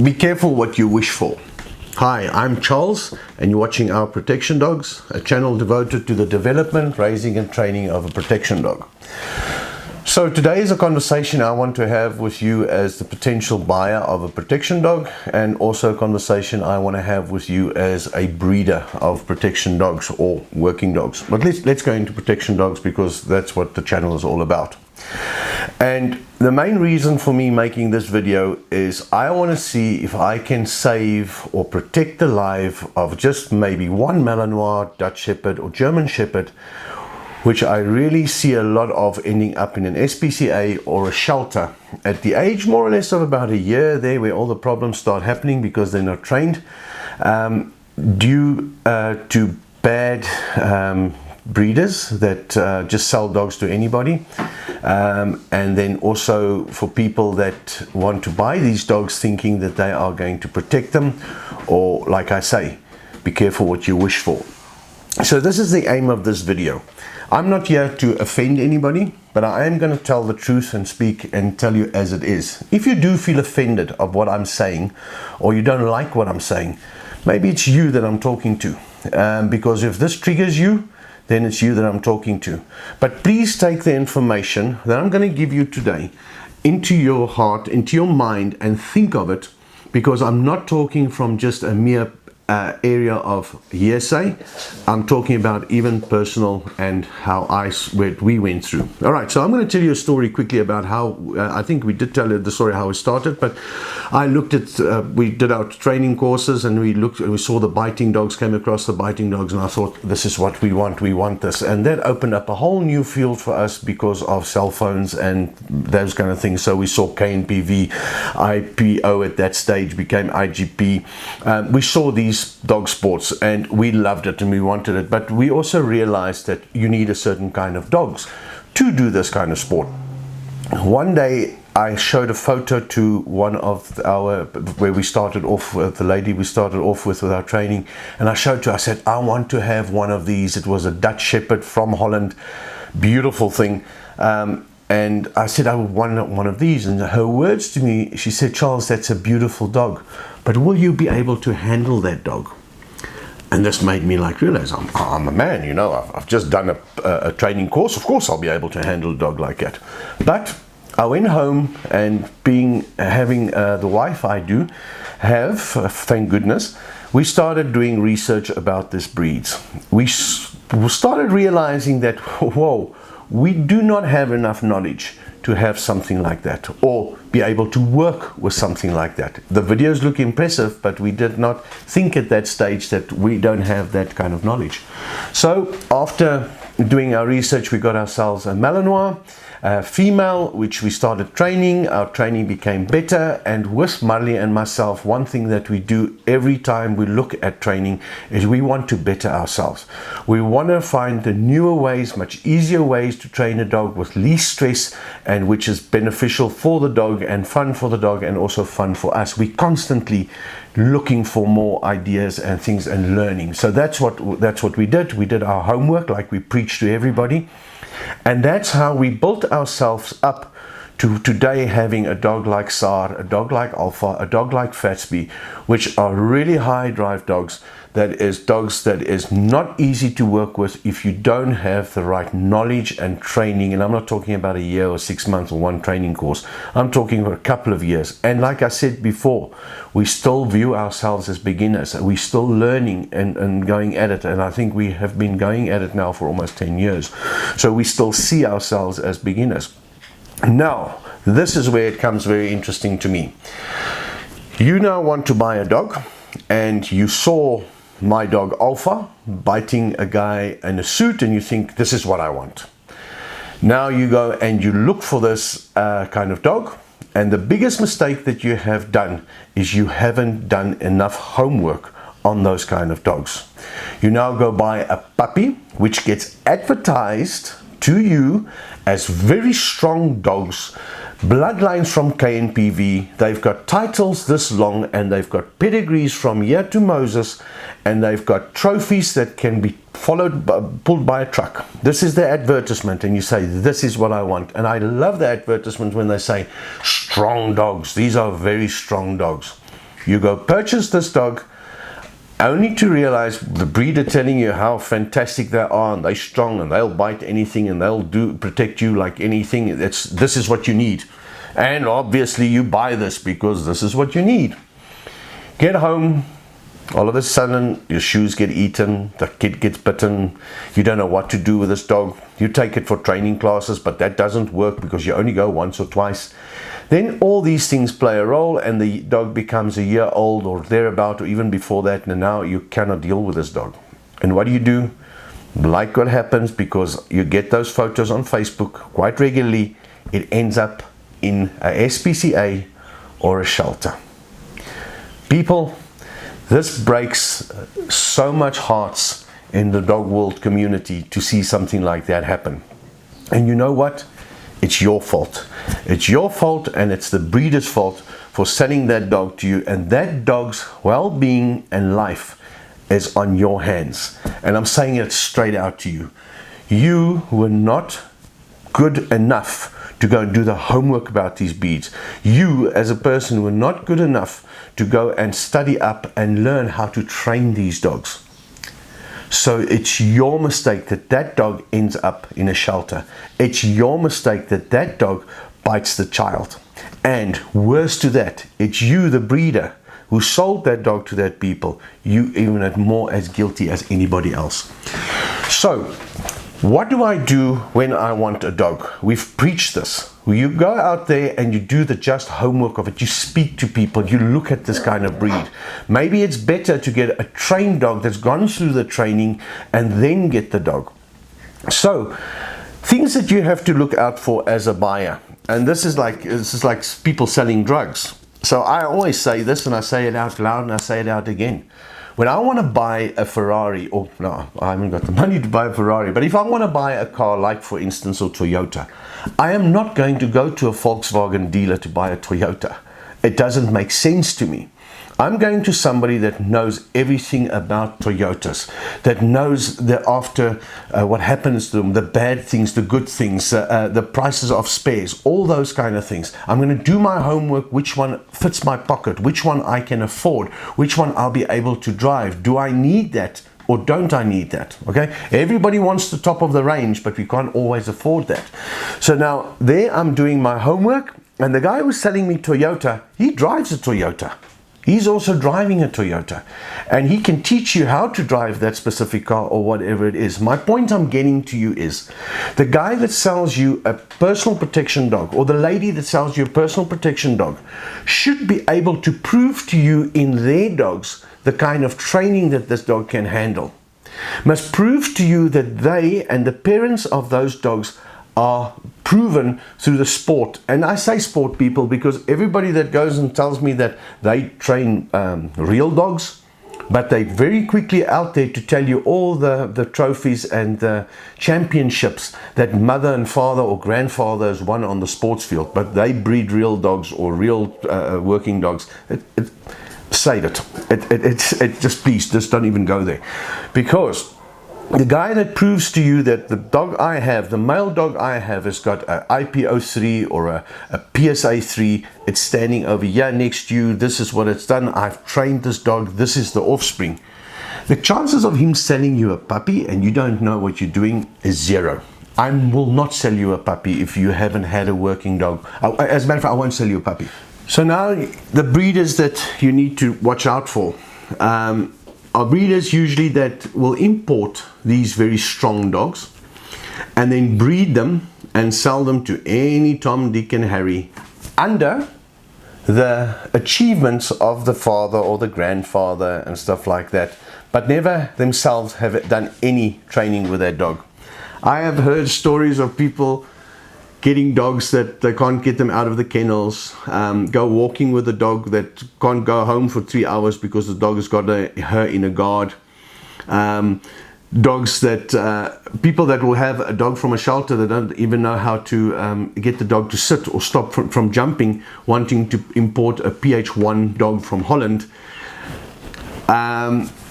Be careful what you wish for. Hi, I'm Charles, and you're watching Our Protection Dogs, a channel devoted to the development, raising and training of a protection dog. So today is a conversation I want to have with you as the potential buyer of a protection dog, and also a conversation I want to have with you as a breeder of protection dogs or working dogs. But let's go into protection dogs because that's what the channel is all about. And the main reason for me making this video is I want to see if I can save or protect the life of just maybe one Malinois, Dutch Shepherd or German Shepherd, which I really see a lot of ending up in an SPCA or a shelter at the age more or less of about a year there, where all the problems start happening because they're not trained, due to bad breeders that just sell dogs to anybody, and then also for people that want to buy these dogs thinking that they are going to protect them, or like I say, be careful what you wish for. So this is the aim of this video. I'm not here to offend anybody, but I am going to tell the truth and speak and tell you as it is. If you do feel offended of what I'm saying, or you don't like what I'm saying, maybe it's you that I'm talking to, because if this triggers you, then it's you that I'm talking to. But please take the information that I'm going to give you today into your heart, into your mind, and think of it, because I'm not talking from just a mere area of hearsay. I'm talking about even personal and how we went through. All right, so I'm going to tell you a story quickly about how I think we did tell the story how it started, but I looked at we did our training courses, and we looked and we saw the biting dogs, came across the biting dogs, and I thought, this is what we want this. And that opened up a whole new field for us because of cell phones and those kind of things. So we saw KNPV, IPO at that stage became IGP. We saw these dog sports and we loved it and we wanted it, but we also realized that you need a certain kind of dogs to do this kind of sport. One day I showed a photo to one of where we started off with the lady we started off with our training, and I showed to her, I said, I want to have one of these. It was a Dutch Shepherd from Holland, beautiful thing. And I said, I want one of these. And her words to me, she said, Charles, that's a beautiful dog, but will you be able to handle that dog? And this made me realize I'm a man, you know, I've just done a training course. Of course I'll be able to handle a dog like that. But I went home, and having the wife I do have, thank goodness, we started doing research about this breeds. We started realizing that, whoa, we do not have enough knowledge to have something like that, or be able to work with something like that. The videos look impressive, but we did not think at that stage that we don't have that kind of knowledge. So after doing our research, we got ourselves a Malinois, female, which we started training. Our training became better, and with Marley and myself, one thing that we do every time we look at training is we want to better ourselves. We want to find the newer ways, much easier ways to train a dog with least stress, and which is beneficial for the dog and fun for the dog and also fun for us. We constantly looking for more ideas and things and learning. So that's what we did. We did our homework like we preach to everybody. And that's how we built ourselves up to today, having a dog like Saar, a dog like Alpha, a dog like Fatsby, which are really high drive dogs. That is dogs that is not easy to work with if you don't have the right knowledge and training. And I'm not talking about a year or 6 months or one training course. I'm talking about a couple of years. And like I said before, we still view ourselves as beginners. We're still learning and going at it. And I think we have been going at it now for almost 10 years. So we still see ourselves as beginners. Now, this is where it comes very interesting to me. You now want to buy a dog, and you saw my dog Alpha biting a guy in a suit, and you think, this is what I want. Now you go and you look for this kind of dog, and the biggest mistake that you have done is you haven't done enough homework on those kind of dogs. You now go buy a puppy, which gets advertised to you as very strong dogs, bloodlines from KNPV. They've got titles this long, and they've got pedigrees from here to Moses, and they've got trophies that can be pulled by a truck. This is the advertisement, and you say, this is what I want. And I love the advertisement when they say strong dogs. These are very strong dogs. You go purchase this dog only to realize the breeder telling you how fantastic they are and they're strong and they'll bite anything and they'll protect you like anything. This is what you need. And obviously you buy this because this is what you need. Get home, all of a sudden your shoes get eaten, the kid gets bitten, you don't know what to do with this dog. You take it for training classes, but that doesn't work because you only go once or twice. Then all these things play a role and the dog becomes a year old or thereabout, or even before that, and now you cannot deal with this dog. And what do? Like what happens, because you get those photos on Facebook quite regularly, it ends up in a SPCA or a shelter. People, this breaks so much hearts in the dog world community to see something like that happen. And you know what? It's your fault. It's your fault, and it's the breeder's fault for selling that dog to you, and that dog's well-being and life is on your hands. And I'm saying it straight out to you. You were not good enough to go and do the homework about these breeds. You as a person were not good enough to go and study up and learn how to train these dogs. So it's your mistake that that dog ends up in a shelter. It's your mistake that that dog bites the child. And worse to that, it's you, the breeder, who sold that dog to that people. You even are more as guilty as anybody else. So what do I do when I want a dog? We've preached this. You go out there and you do the just homework of it. You speak to people. You look at this kind of breed. Maybe it's better to get a trained dog that's gone through the training and then get the dog. So, things that you have to look out for as a buyer. And this is like people selling drugs. So I always say this, and I say it out loud and I say it out again. When I want to buy a Ferrari, or no, I haven't got the money to buy a Ferrari, but if I want to buy a car like, for instance, a Toyota, I am not going to go to a Volkswagen dealer to buy a Toyota. It doesn't make sense to me. I'm going to somebody that knows everything about Toyotas, that knows what happens to them, the bad things, the good things, the prices of spares, all those kind of things. I'm going to do my homework, which one fits my pocket, which one I can afford, which one I'll be able to drive. Do I need that or don't I need that? Okay, everybody wants the top of the range, but we can't always afford that. So now there I'm doing my homework, and the guy who's selling me Toyota, he drives a Toyota. He's also driving a Toyota, and he can teach you how to drive that specific car or whatever it is. My point I'm getting to you is the guy that sells you a personal protection dog, or the lady that sells you a personal protection dog, should be able to prove to you in their dogs the kind of training that this dog can handle. Must prove to you that they and the parents of those dogs are proven through the sport. And I say sport, people, because everybody that goes and tells me that they train real dogs, but they're very quickly out there to tell you all the trophies and the championships that mother and father or grandfather has won on the sports field, but they breed real dogs or real working dogs. Save it. It just, please, just don't even go there. Because the guy that proves to you that the dog I have, the male dog I have, has got an IPO3 or a PSA3, it's standing over here next to you, this is what it's done, I've trained this dog, this is the offspring. The chances of him selling you a puppy and you don't know what you're doing is zero. I will not sell you a puppy if you haven't had a working dog. As a matter of fact, I won't sell you a puppy. So now the breeders that you need to watch out for. Are breeders usually that will import these very strong dogs and then breed them and sell them to any Tom, Dick and Harry under the achievements of the father or the grandfather and stuff like that, but never themselves have done any training with their dog. I have heard stories of people getting dogs that they can't get them out of the kennels, go walking with a dog that can't go home for 3 hours because the dog has got her in a guard. Dogs that, people that will have a dog from a shelter that don't even know how to get the dog to sit or stop from jumping, wanting to import a PH1 dog from Holland.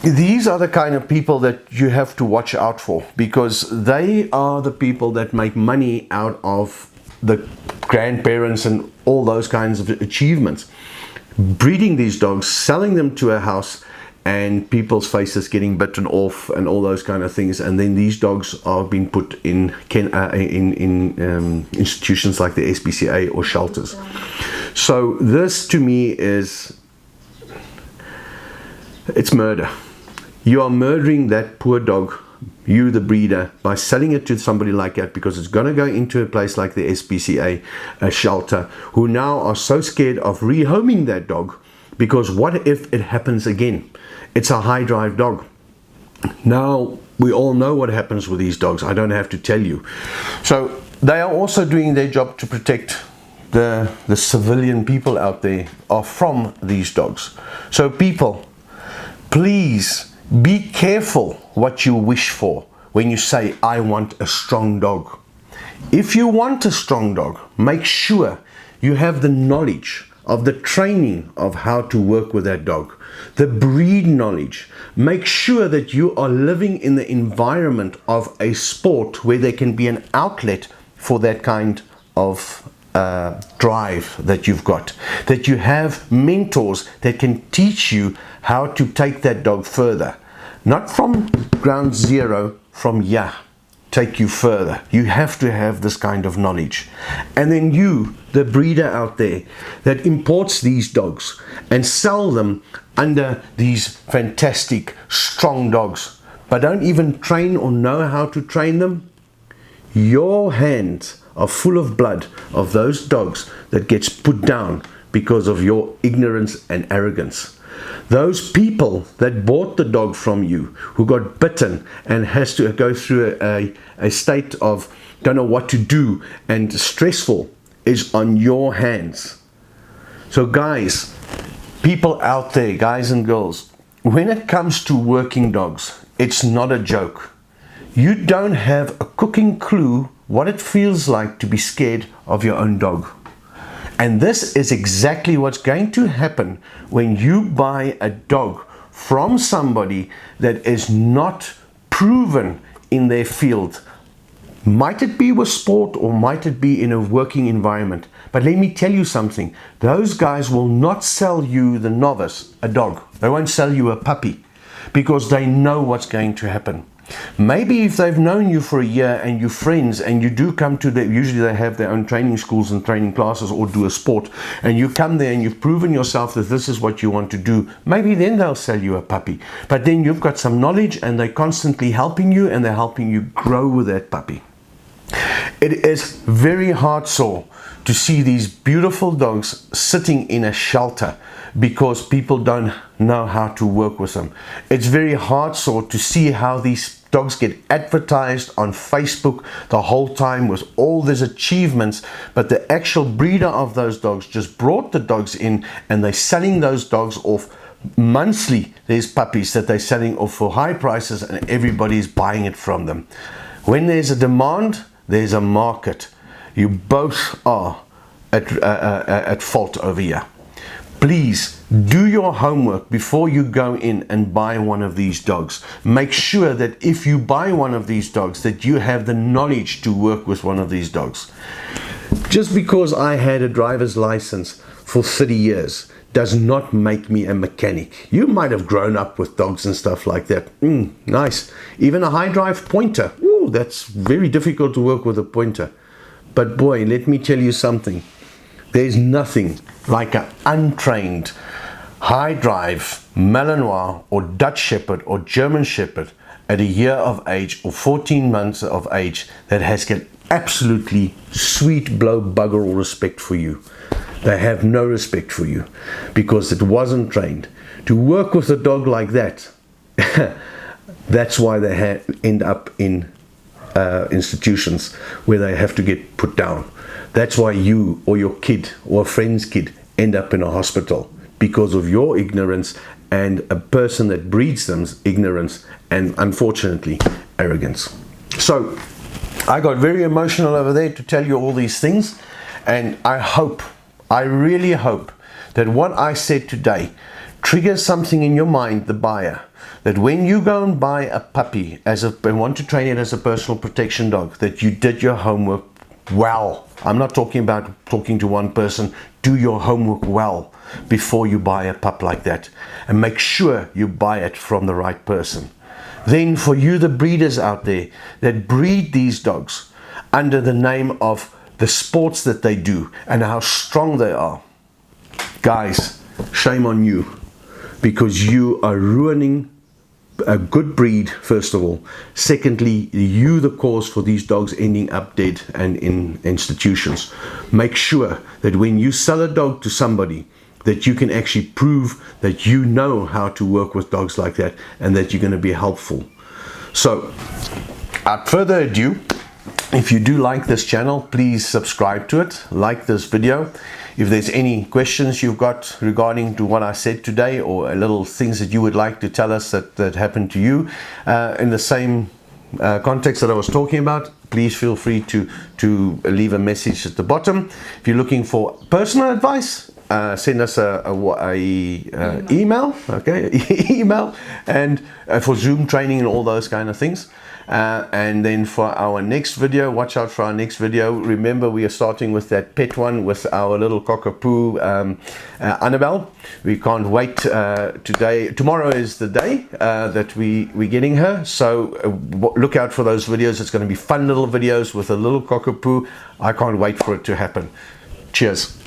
These are the kind of people that you have to watch out for, because they are the people that make money out of the grandparents and all those kinds of achievements. breeding these dogs, selling them to a house, and people's faces getting bitten off and all those kind of things, and then these dogs are being put in institutions like the SPCA or shelters. So this to me it's murder. You are murdering that poor dog, you the breeder, by selling it to somebody like that, because it's going to go into a place like the SPCA, a shelter, who now are so scared of rehoming that dog, because what if it happens again? It's a high drive dog. Now we all know what happens with these dogs. I don't have to tell you. So they are also doing their job to protect the civilian people out there are from these dogs. So people, please be careful what you wish for when you say, I want a strong dog. If you want a strong dog, make sure you have the knowledge of the training of how to work with that dog, the breed knowledge. Make sure that you are living in the environment of a sport where there can be an outlet for that kind of drive that you've got, that you have mentors that can teach you how to take that dog further, not from ground zero, from take you further. You have to have this kind of knowledge. And then you, the breeder out there that imports these dogs and sell them under these fantastic strong dogs, but don't even train or know how to train them, your hands are full of blood of those dogs that gets put down because of your ignorance and arrogance. Those people that bought the dog from you, who got bitten and has to go through a state of don't know what to do and stressful, is on your hands. So guys, people out there, guys and girls, when it comes to working dogs, it's not a joke. You don't have a cooking clue what it feels like to be scared of your own dog. And this is exactly what's going to happen when you buy a dog from somebody that is not proven in their field. Might it be with sport or might it be in a working environment? But let me tell you something. Those guys will not sell you, the novice, a dog. They won't sell you a puppy because they know what's going to happen. Maybe if they've known you for a year and you're friends and you do come to usually they have their own training schools and training classes or do a sport, and you come there and you've proven yourself that this is what you want to do, maybe then they'll sell you a puppy. But then you've got some knowledge and they're constantly helping you and they're helping you grow with that puppy. It is very hard sore to see these beautiful dogs sitting in a shelter because people don't know how to work with them. It's very hard sore to see how these dogs get advertised on Facebook the whole time with all these achievements, but the actual breeder of those dogs just brought the dogs in and they're selling those dogs off monthly. There's puppies that they're selling off for high prices and everybody's buying it from them. When there's a demand, there's a market. You both are at fault over here. Please do your homework before you go in and buy one of these dogs. Make sure that if you buy one of these dogs that you have the knowledge to work with one of these dogs. Just because I had a driver's license for 30 years does not make me a mechanic. You might have grown up with dogs and stuff like that. Nice. Even a high drive pointer. Ooh, that's very difficult to work with a pointer. But boy, let me tell you something. There's nothing like an untrained high drive Malinois or Dutch Shepherd or German Shepherd at a year of age or 14 months of age that has got absolutely sweet blow bugger all respect for you. They have no respect for you because it wasn't trained. To work with a dog like that, that's why they end up in institutions where they have to get put down. That's why you or your kid or a friend's kid end up in a hospital because of your ignorance and a person that breeds them's ignorance and unfortunately arrogance. So I got very emotional over there to tell you all these things, and I really hope that what I said today triggers something in your mind, the buyer, that when you go and buy a puppy and want to train it as a personal protection dog, that you did your homework well. I'm not talking about talking to one person, do your homework well before you buy a pup like that, and make sure you buy it from the right person. Then for you, the breeders out there that breed these dogs under the name of the sports that they do and how strong they are, guys, shame on you, because you are ruining a good breed, first of all. Secondly, you the cause for these dogs ending up dead and in institutions. Make sure that when you sell a dog to somebody, that you can actually prove that you know how to work with dogs like that and that you're going to be helpful. So, without further ado, if you do like this channel, please subscribe to it, like this video. If there's any questions you've got regarding to what I said today, or little things that you would like to tell us that happened to you in the same context that I was talking about, please feel free to leave a message at the bottom. If you're looking for personal advice, send us a email, okay, email, and for Zoom training and all those kind of things. And then for our next video, watch out for our next video. Remember, we are starting with that pet one with our little cockapoo, Annabelle. We can't wait. Tomorrow is the day that we're getting her. So look out for those videos. It's going to be fun little videos with a little cockapoo. I can't wait for it to happen. Cheers.